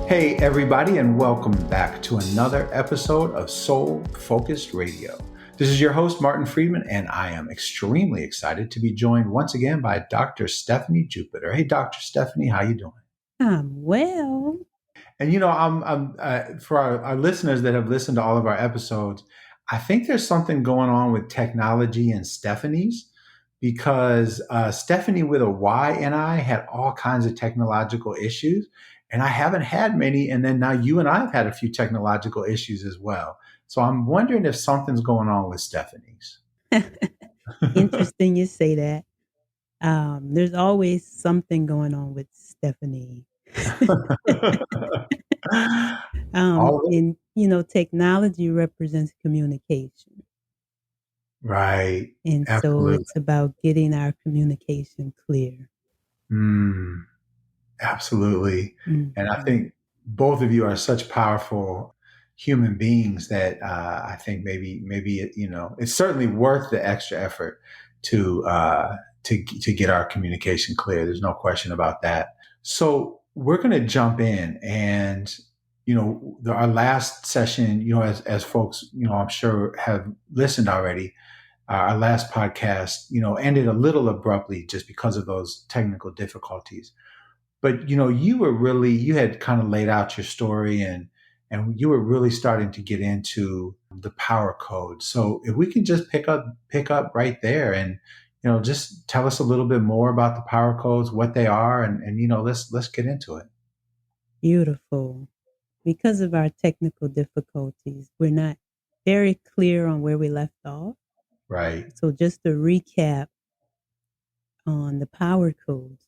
Hey, everybody, and welcome back to another episode of Soul Focused Radio. This is your host, Martin Friedman, and I am extremely excited to be joined once again by Dr. Stephanie Jupiter. Hey, Dr. Stephanie, how you doing? I'm well. And for our listeners that have listened to all of our episodes, I think there's something going on with technology and Stephanie's because Stephanie with a Y and I had all kinds of technological issues, and I haven't had many. And then now you and I have had a few technological issues as well. So I'm wondering if something's going on with Stephanie's. Interesting you say that. There's always something going on with Stephanie. All And technology represents communication. right, And so absolutely. it's about getting our communication clear. Mm. Absolutely. And I Mhm. think both of you are such powerful human beings that I think it's certainly worth the extra effort to get our communication clear. There's no question about that. So we're going to jump in, and our last session, as folks, I'm sure have listened already. Our last podcast, ended a little abruptly just because of those technical difficulties. But you had kind of laid out your story, and you were really starting to get into the power code. So if we can just pick up right there, and just tell us a little bit more about the power codes, what they are, and let's get into it. Beautiful. Because of our technical difficulties, we're not very clear on where we left off. Right. So just to recap on the power codes,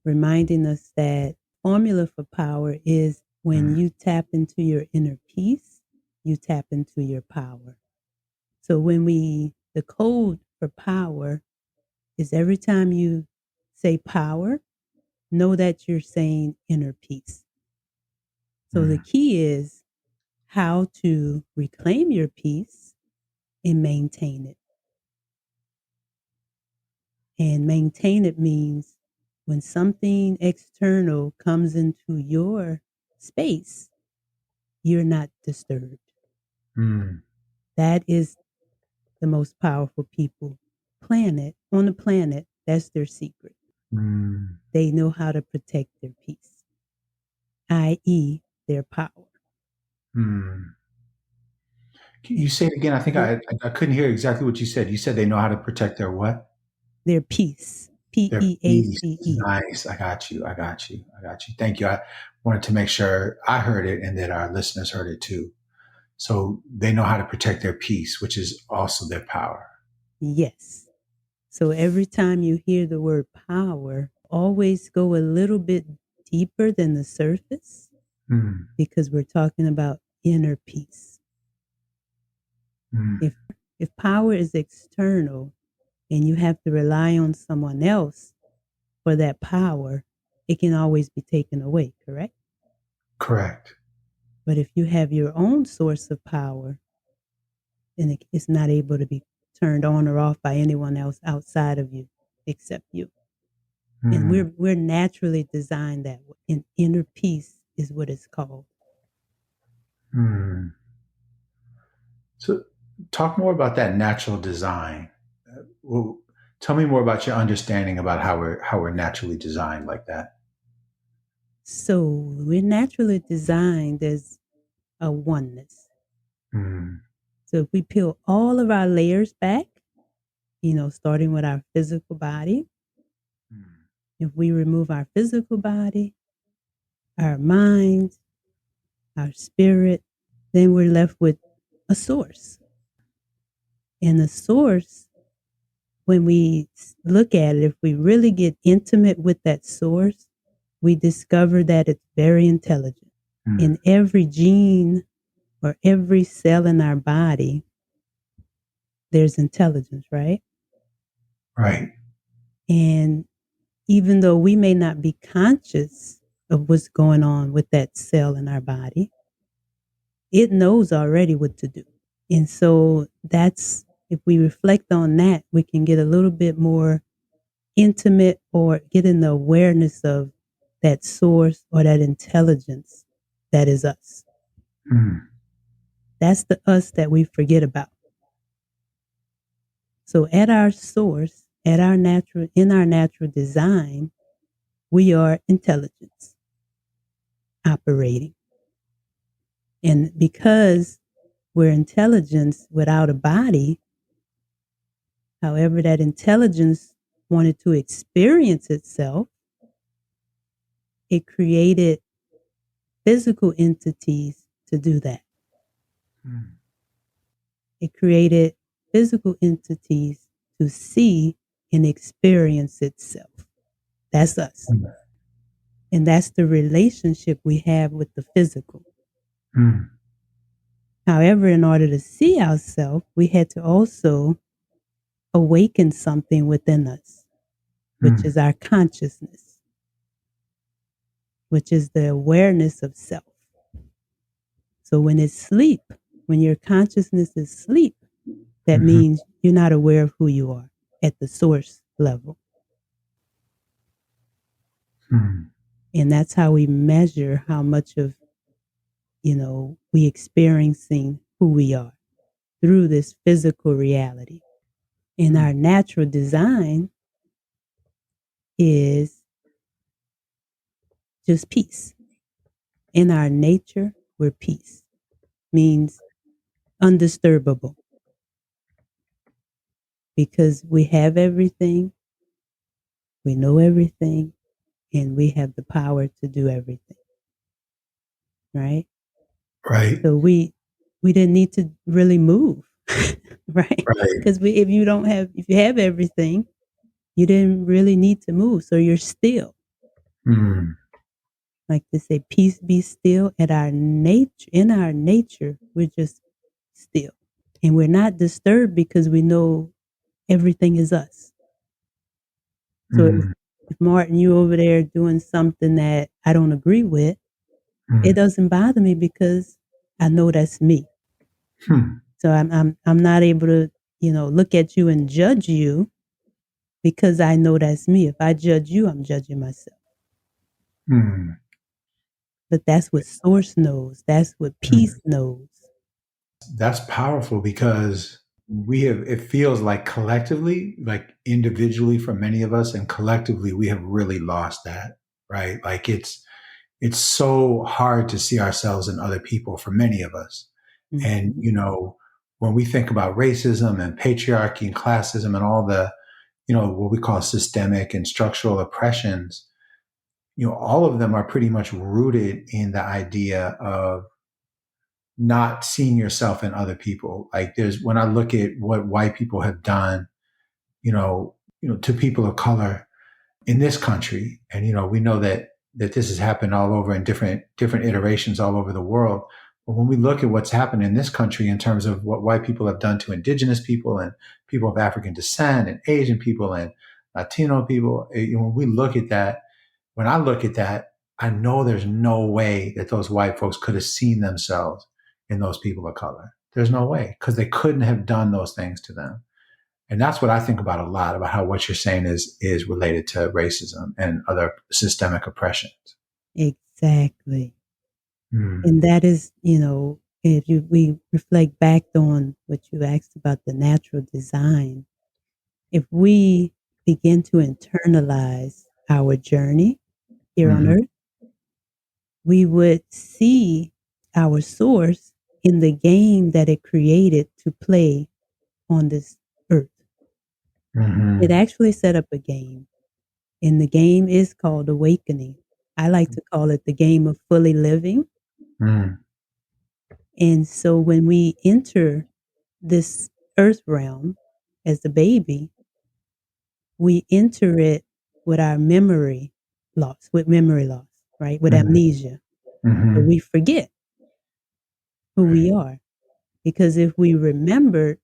reminding us that formula for power is when Mm, you tap into your inner peace, you tap into your power. So the code for power is every time you say power, know that you're saying inner peace. So the mm, key is how to reclaim your peace and maintain it. And maintain it means when something external comes into your space, you're not disturbed. mm, That is the most powerful people on the planet. That's their secret. mm, They know how to protect their peace, i.e., their power. mm. Can you And say it again? I think their, I couldn't hear exactly what you said. You said they know how to protect their what? their peace, P Their E A peace. C E. Nice. I got you. I got you. I got you. Thank you. I wanted to make sure I heard it and that our listeners heard it too. So they know how to protect their peace, which is also their power. Yes. So every time you hear the word power, always go a little bit deeper than the surface Mm, because we're talking about inner peace. mm, If power is external and you have to rely on someone else for that power, it can always be taken away, correct? correct. But if you have your own source of power, then it's not able to be turned on or off by anyone else outside of you except you. And Mm, we're naturally designed that way. And inner peace is what it's called. mm. So talk more about that natural design. Well, tell me more about your understanding about how we're naturally designed like that. So we're naturally designed as a oneness. Mm, So if we peel all of our layers back, starting with our physical body, mm, if we remove our physical body, our mind, our spirit, then we're left with a source. And the source, when we look at it, if we really get intimate with that source, we discover that it's very intelligent. mm. In every gene or every cell in our body, there's intelligence, right? Right. And even though we may not be conscious of what's going on with that cell in our body, it knows already what to do. And so if we reflect on that, we can get a little bit more intimate or get in the awareness of that source or that intelligence that is us. Mm. That's the us that we forget about. So at our source, in our natural design, we are intelligence operating. And because we're intelligence without a body, however, that intelligence wanted to experience itself, it created physical entities to do that. Mm. It created physical entities to see and experience itself. That's us. And that's the relationship we have with the physical. Mm. However, in order to see ourselves, we had to also awaken something within us, which Mm. is our consciousness, which is the awareness of self. So when it's sleep, when your consciousness is sleep, that Mhm. means you're not aware of who you are at the source level. Mm. And that's how we measure how much of, we experiencing who we are through this physical reality. And our Mm. natural design is just peace. In our nature, we're peace, means undisturbable because we have everything, we know everything, and we have the power to do everything, right? Right. So we didn't need to really move, right? Right. Because if you have everything, you didn't really need to move. So you're still, Mm. like they say, peace be still. In our nature, we're just still. And we're not disturbed because we know everything is us. So Mm. if Martin, you over there doing something that I don't agree with, it Mm. doesn't bother me because I know that's me. Hmm. So I'm not able to, look at you and judge you because I know that's me. If I judge you, I'm judging myself. Mm. But that's what source knows. That's what Mm. peace knows. That's powerful because it feels like collectively, like individually for many of us, and collectively, we have really lost that, right? Like it's so hard to see ourselves in other people for many of us. And, Mhm. when we think about racism and patriarchy and classism and all the, what we call systemic and structural oppressions, all of them are pretty much rooted in the idea of not seeing yourself in other people. Like when I look at what white people have done, to people of color in this country, and we know that this has happened all over in different iterations all over the world. But when we look at what's happened in this country in terms of what white people have done to indigenous people and people of African descent and Asian people and Latino people, when we look at that, when I look at that, I know there's no way that those white folks could have seen themselves in those people of color. There's no way because they couldn't have done those things to them. And that's what I think about a lot about how what you're saying is related to racism and other systemic oppressions. Exactly. Mm. And that is, if we reflect back on what you asked about the natural design, if we begin to internalize our journey here on Hmm. earth, we would see our source in the game that it created to play on this earth. It Hmm. actually set up a game, and the game is called awakening. I like to call it the game of fully living. Mm. And so when we enter this earth realm as a baby, we enter it with our memory loss, right? With Hmm. amnesia. So Hmm. we forget who Right. we are. Because if we remembered,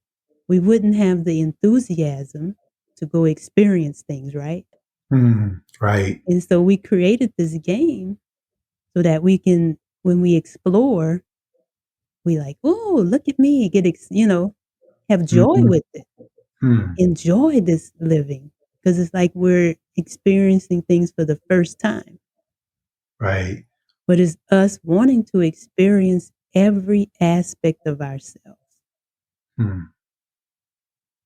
we wouldn't have the enthusiasm to go experience things, right? Mm. Right. And so we created this game so that we can, when we explore, we like, oh, look at me, have joy Hmm. with it, Mm. enjoy this living. Because it's like we're experiencing things for the first time. Right. but it's us wanting to experience every aspect of ourselves. Hmm.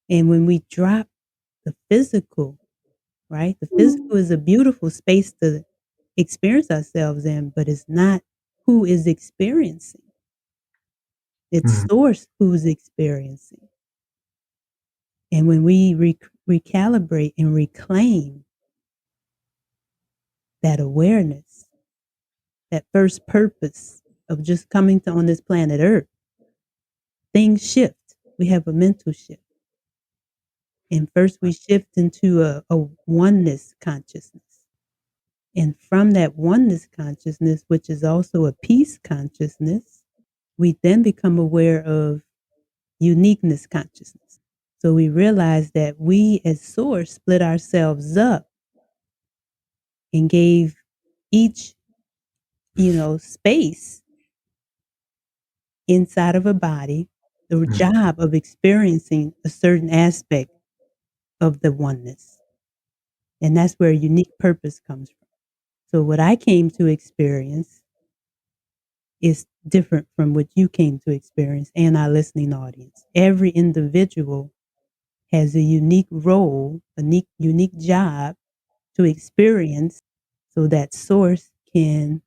And when we drop the physical, right? The physical is a beautiful space to experience ourselves in, but it's not who is experiencing. It's Hmm. source who's experiencing. And when we recalibrate and reclaim that awareness, that first purpose of just coming to on this planet Earth, things shift. We have a mental shift. And first we shift into a oneness consciousness. And from that oneness consciousness, which is also a peace consciousness, we then become aware of uniqueness consciousness. So we realize that we as source split ourselves up and gave each, space inside of a body the Hmm. job of experiencing a certain aspect of the oneness. And that's where unique purpose comes from. So what I came to experience is different from what you came to experience and our listening audience. Every individual has a unique role, a unique job to experience so that source can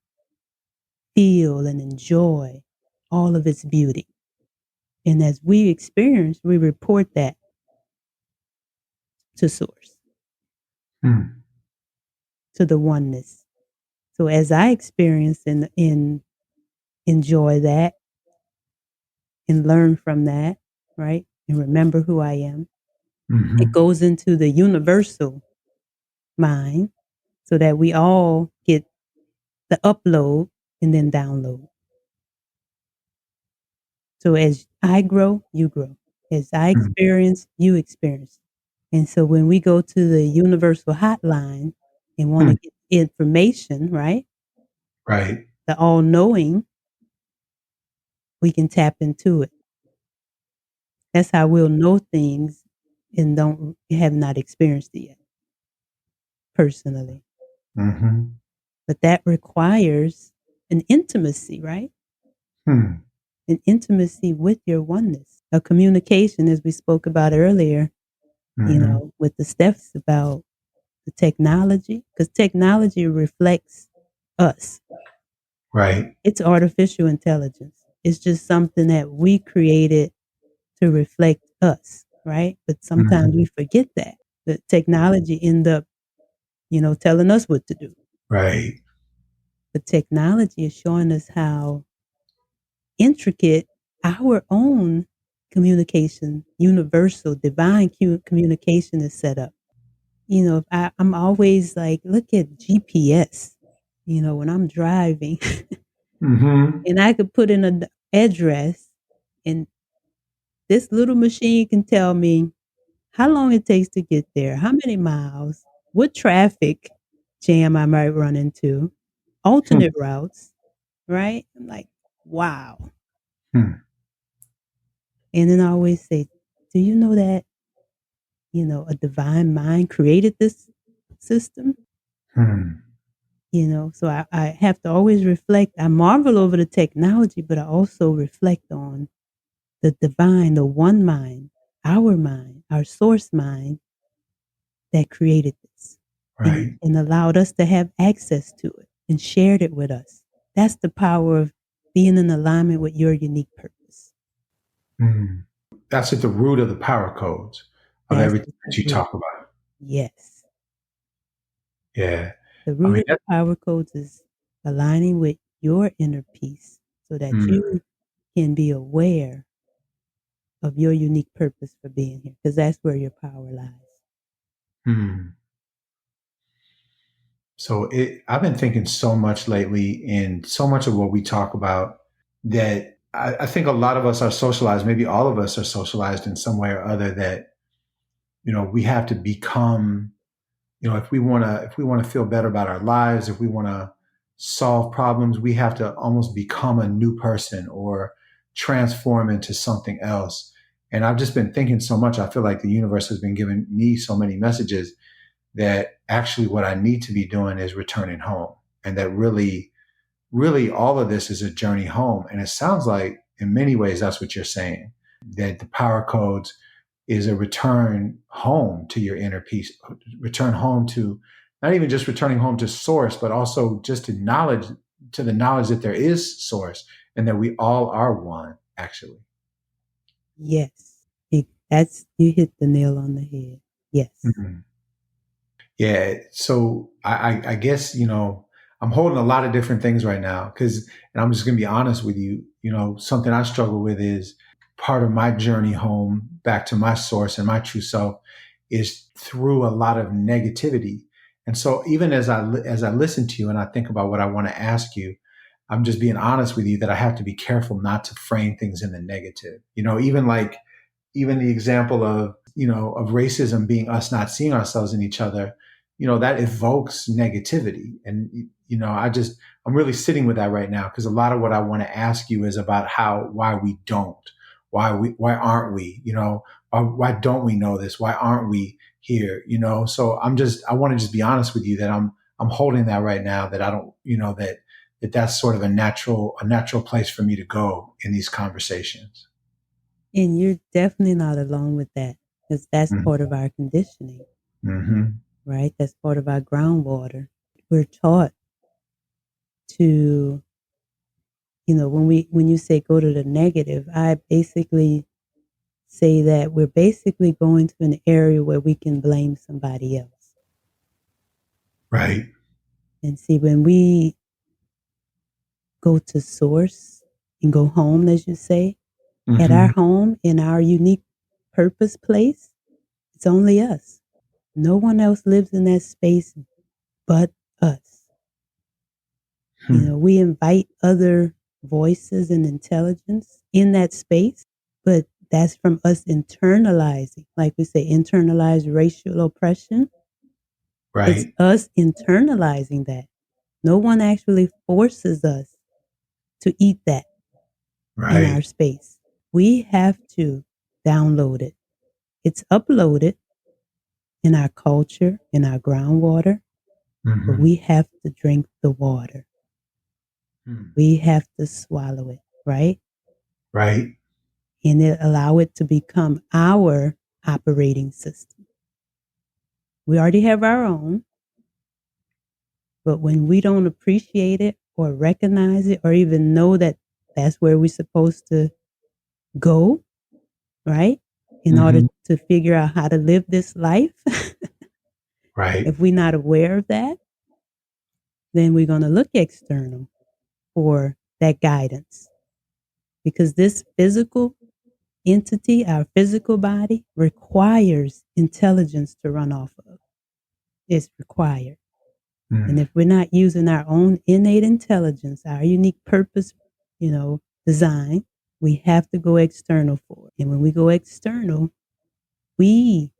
feel and enjoy all of its beauty. And as we experience, we report that to source, Hmm. to the oneness. So as I experience and enjoy that and learn from that, right? And remember who I am, it Hmm. goes into the universal mind so that we all get the upload and then download. So as I grow, you grow. As I Hmm. experience, you experience. And so when we go to the universal hotline and want Hmm. to get information, right? Right. The all knowing, we can tap into it. That's how we'll know things and don't have not experienced it yet personally. Hmm. But that requires an intimacy, right? Hmm. An intimacy with your oneness, a communication, as we spoke about earlier, Hmm. with the steps about the technology, because technology reflects us. Right. It's artificial intelligence. It's just something that we created to reflect us, right? But sometimes Hmm. we forget that. The technology end up, telling us what to do. Right. But technology is showing us how intricate our own communication, universal, divine communication is set up. I'm always like, look at GPS, when I'm driving Hmm. and I could put in an address and this little machine can tell me how long it takes to get there, how many miles, what traffic jam I might run into, Hmm. alternate routes, right? I'm like, wow. Hmm. And then I always say, do you know that, a divine mind created this system? Hmm. So I have to always reflect. I marvel over the technology, but I also reflect on the divine, the one mind, our source mind that created this Right. and allowed us to have access to it and shared it with us. That's the power of being in alignment with your unique purpose. Hmm. That's at the root of the power codes of That's everything the that you root. talk about. Yes. Yeah. The I root mean, of the power codes is aligning with your inner peace so that mm, you can be aware of your unique purpose for being here, because that's where your power lies. mm. I've been thinking so much lately in so much of what we talk about that I think a lot of us are socialized, maybe all of us are socialized in some way or other that, we have to become, if we want to feel better about our lives, if we want to solve problems, we have to almost become a new person or transform into something else. And I've just been thinking so much. I feel like the universe has been giving me so many messages that actually what I need to be doing is returning home. And that really really all of this is a journey home. And it sounds like in many ways that's what you're saying, that the power codes is a return home to your inner peace, return home to not even just returning home to source, but also just to the knowledge that there is source and that we all are one, actually. Yes. That's, you hit the nail on the head. Yes. Mhm. Yeah. So I guess, I'm holding a lot of different things right now because, and I'm just going to be honest with you, something I struggle with is part of my journey home back to my source and my true self is through a lot of negativity. And so even as I listen to you and I think about what I want to ask you, I'm just being honest with you that I have to be careful not to frame things in the negative. Even the example of racism being us not seeing ourselves in each other, that evokes negativity. And I'm really sitting with that right now because a lot of what I want to ask you is about why we don't, why aren't we, why don't we know this, why aren't we here, so I want to just be honest with you that I'm holding that right now, that I don't, that's sort of a natural place for me to go in these conversations. And you're definitely not alone with that, because that's Mm-hmm. part of our conditioning, Mm-hmm. right? That's part of our groundwater. We're taught to, when you say go to the negative, I basically say that we're basically going to an area where we can blame somebody else. Right. And see, when we go to source and go home, as you say, at our Mm-hmm. home, in our unique purpose place, it's only us. No one else lives in that space but us. Hmm. We invite other voices and intelligence in that space, but that's from us internalizing, like we say, internalized racial oppression. It's Right. us internalizing that. No one actually forces us to eat that in our Right. space. We have to download it. It's uploaded in our culture, in our groundwater, but Mm-hmm. we have to drink the water. Hmm. We have to swallow it, right? Right. And allow it to become our operating system. We already have our own, but when we don't appreciate it or recognize it or even know that that's where we're supposed to go, right? In order Mm-hmm. to figure out how to live this life, Right. if we're not aware of that, then we're going to look external for that guidance, because this physical entity, our physical body, requires intelligence to run off of. It's required. And Mm. if we're not using our own innate intelligence, our unique purpose, design, we have to go external for it. And when we go external, we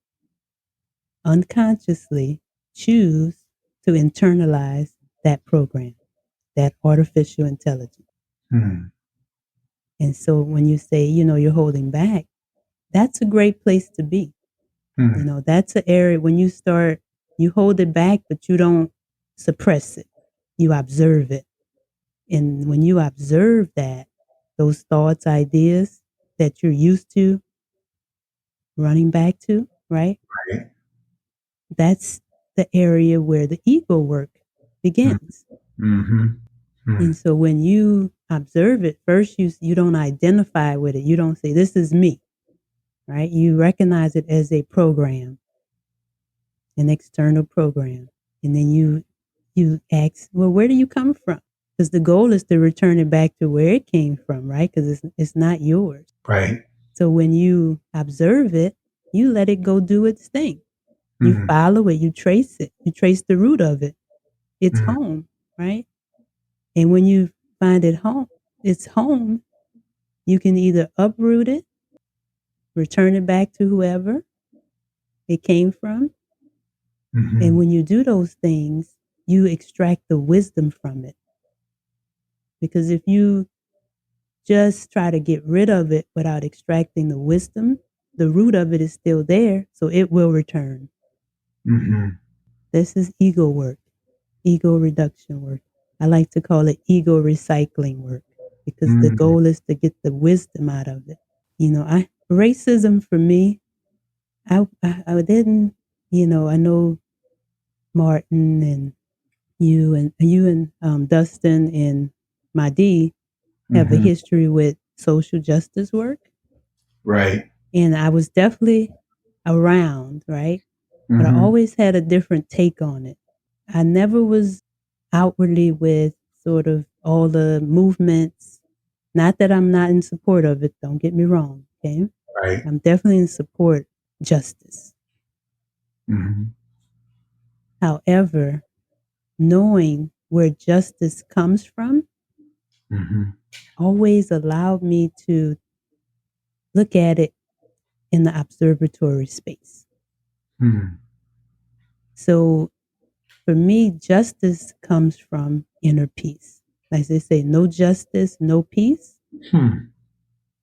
unconsciously choose to internalize that program, that artificial intelligence. Mm. And so when you say, you're holding back, that's a great place to be. Mm. That's an area when you hold it back, but you don't suppress it. You observe it. And when you observe that, those thoughts, ideas that you're used to running back to, right? Right. That's the area where the ego work Mm. begins. Mm-hmm. And Mm. so when you observe it, first you don't identify with it. You don't say, this is me, right? You recognize it as a program, an external program. And then you ask, well, where do you come from? Because the goal is to return it back to where it came from, right? Because it's not yours. Right. So when you observe it, you let it go do its thing. You Mm. follow it, you trace it, you trace the root of it. It's Mm. home, right? And when you find it home, it's home, you can either uproot it, return it back to whoever it came from. And Mm-hmm. when you do those things, you extract the wisdom from it. Because if you just try to get rid of it without extracting the wisdom, the root of it is still there, so it will return. Mm-hmm. This is ego work, ego reduction work. I like to call it ego recycling work because the Mm, goal is to get the wisdom out of it. I racism for me, I didn't, I know Martin and you and Dustin and Madi have a hmm. history with social justice work, Right. and I was definitely around, right? But I Hmm. always had a different take on it. I never was outwardly with sort of all the movements. Not that I'm not in support of it, don't get me wrong, okay? Right. I'm definitely in support justice. Hmm. However, knowing where justice comes from Hmm. always allowed me to look at it in the observatory space. Hmm. So for me, justice comes from inner peace. Like they say, no justice, no peace. Hmm.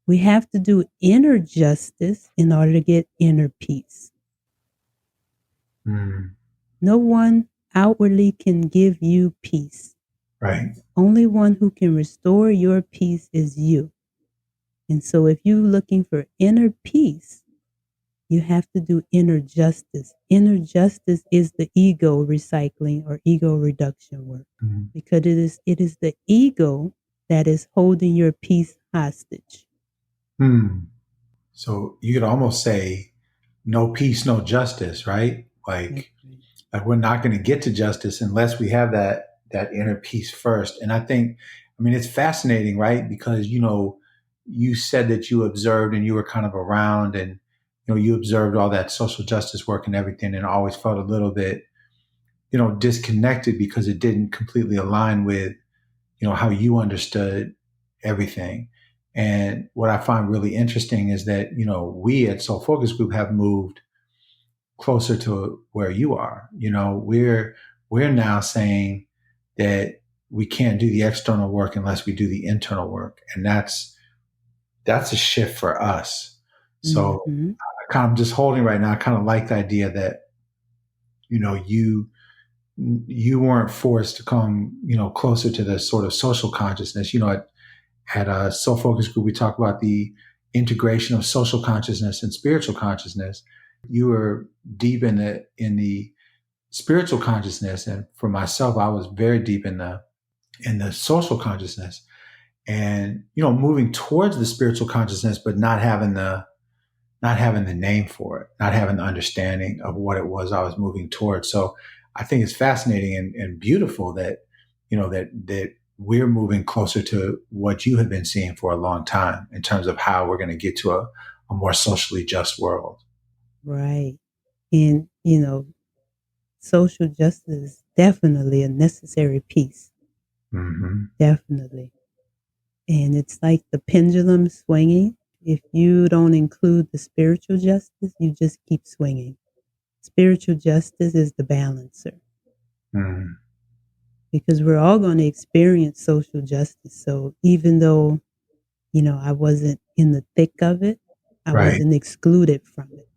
We have to do inner justice in order to get inner peace. Hmm. No one outwardly can give you peace. Right. Only one who can restore your peace is you. And so if you're looking for inner peace, you have to do inner justice. Inner justice is the ego recycling or ego reduction work Hmm. because it is the ego that is holding your peace hostage. Hmm. So you could almost say, no peace, no justice, right? That's Like, right. like we're not going to get to justice unless we have that inner peace first. And I think, I mean, it's fascinating, right? Because you said that you observed and you were kind of around, and you observed all that social justice work and everything, and always felt a little bit disconnected because it didn't completely align with how you understood everything. And what I find really interesting is that we at Soul Focus Group have moved closer to where you are. We're now saying that we can't do the external work unless we do the internal work, and that's a shift for us. So Mm-hmm. I kind of just holding right now. I kind of like the idea that you know you you weren't forced to come closer to the sort of social consciousness. At a Soul Focus Group, we talk about the integration of social consciousness and spiritual consciousness. You were deep in the spiritual consciousness, and for myself, I was very deep in the social consciousness, and moving towards the spiritual consciousness, but not having the name for it, not having the understanding of what it was I was moving towards. So I think it's fascinating and beautiful that that we're moving closer to what you have been seeing for a long time in terms of how we're going to get to a more socially just world. Right. And, social justice is definitely a necessary piece. Hmm. Definitely. And it's like the pendulum swinging. If you don't include the spiritual justice, you just keep swinging. Spiritual justice is the balancer Mm. because we're all going to experience social justice. So even though, I wasn't in the thick of it, I Right, wasn't excluded from it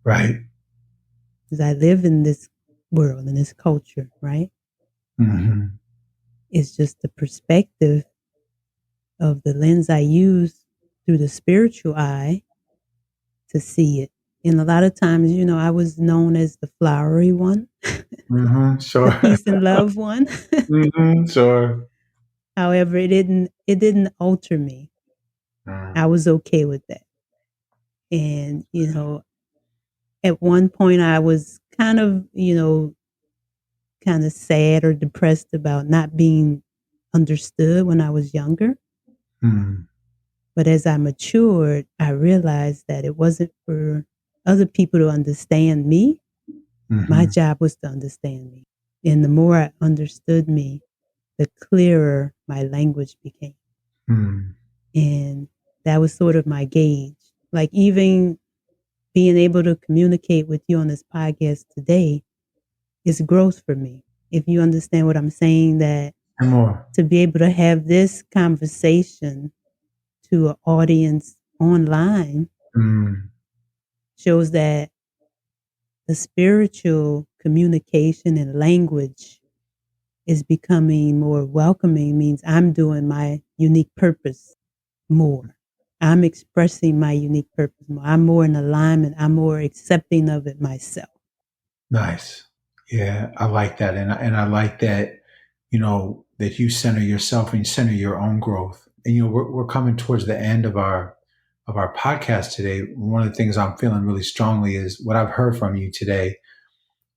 right. because I live in this world, in this culture, right? Hmm. It's just the perspective of the lens I use through the spiritual eye to see it. And a lot of times, I was known as the flowery one, Hmm. the Sure. peace and love one. Sure. However, it didn't alter me. I Mm. was okay with that. And, at one point I was kind of sad or depressed about not being understood when I was younger. Mm. But as I matured, I realized that it wasn't for other people to understand me. My Hmm. job was to understand me. And the more I understood me, the clearer my language became. Mm. And that was sort of my gauge. Like even being able to communicate with you on this podcast today is growth for me. If you understand what I'm saying, that And more. to be able to have this conversation to an audience online Mm. shows that the spiritual communication and language is becoming more welcoming means I'm doing my unique purpose more. I'm expressing my unique purpose more. I'm more in alignment. I'm more accepting of it myself. Nice. Yeah, I like that. And I like that, you know, that you center yourself and you center your own growth. And you know, we're coming towards the end of our podcast today. One of the things I'm feeling really strongly is what I've heard from you today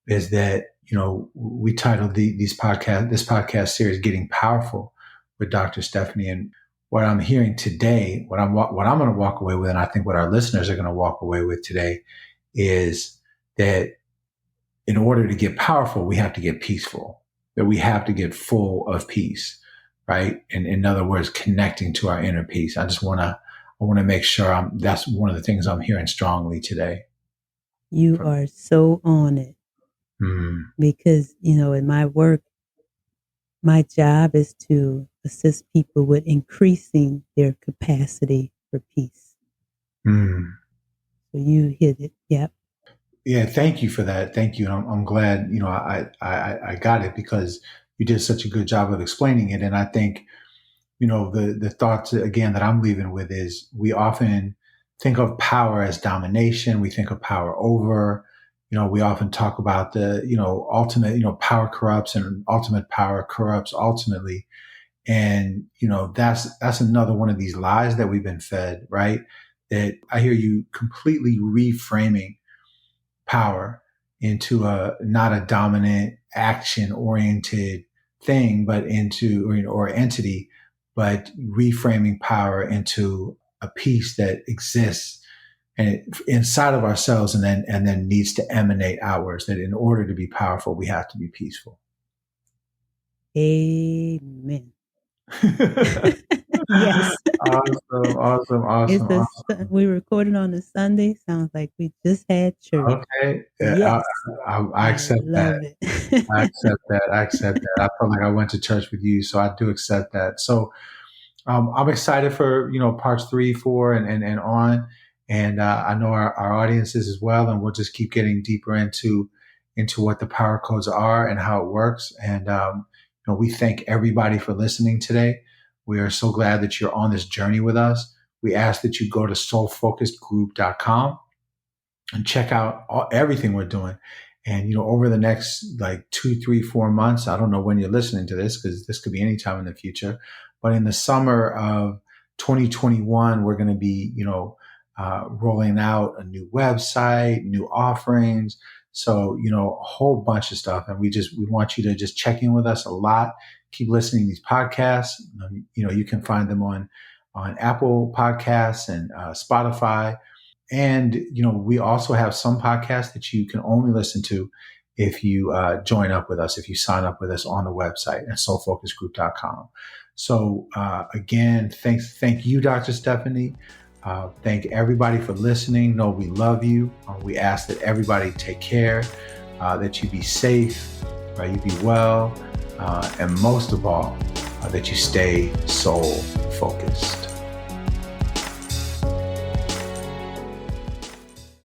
is that, you know, we titled this podcast series Getting Powerful with Dr. Stephanie. And what I'm hearing today, what I'm going to walk away with, and I think what our listeners are going to walk away with today is that in order to get powerful, we have to get peaceful, that we have to get full of peace, right? And in other words, connecting to our inner peace. I want to make sure that's one of the things I'm hearing strongly today. You are so on it Mm, because, in my work, my job is to assist people with increasing their capacity for peace. mm. So you hit it. Yep. Yeah, thank you for that. Thank you. And I'm glad, you know, I got it because you did such a good job of explaining it. And I think, you know, the thoughts again that I'm leaving with is we often think of power as domination. We think of power over, you know, we often talk about the, you know, ultimate, you know, power corrupts and ultimate power corrupts ultimately. And, you know, that's another one of these lies that we've been fed, right? That I hear you completely reframing power into a not a dominant action oriented thing, but into or entity, but reframing power into a piece that exists and inside of ourselves and then needs to emanate outwards. That in order to be powerful, we have to be peaceful. Amen. Awesome, Yes. awesome, awesome, It's awesome. we recorded on a Sunday. Sounds like we just had church. Okay, yeah, Yes. I I accept that. love it. I accept that. I accept that. I felt like I went to church with you, so I do accept that. So I'm excited for parts 3, 4, and on, and I know our audience is as well, and we'll just keep getting deeper into what the power codes are and how it works. And we thank everybody for listening today. We are so glad that you're on this journey with us. We ask that you go to soulfocusedgroup.com and check out everything we're doing. And over the next like 2, 3, 4 months, I don't know when you're listening to this because this could be any time in the future, but in the summer of 2021, we're going to be rolling out a new website, new offerings. So a whole bunch of stuff, and we want you to just check in with us a lot. Keep listening to these podcasts. You can find them on Apple Podcasts and Spotify. And, we also have some podcasts that you can only listen to if you join up with us, if you sign up with us on the website at soulfocusgroup.com. So again, thank you, Dr. Stephanie. Thank everybody for listening. Know we love you. We ask that everybody take care, that you be safe, right? You be well, and most of all, that you stay soul focused.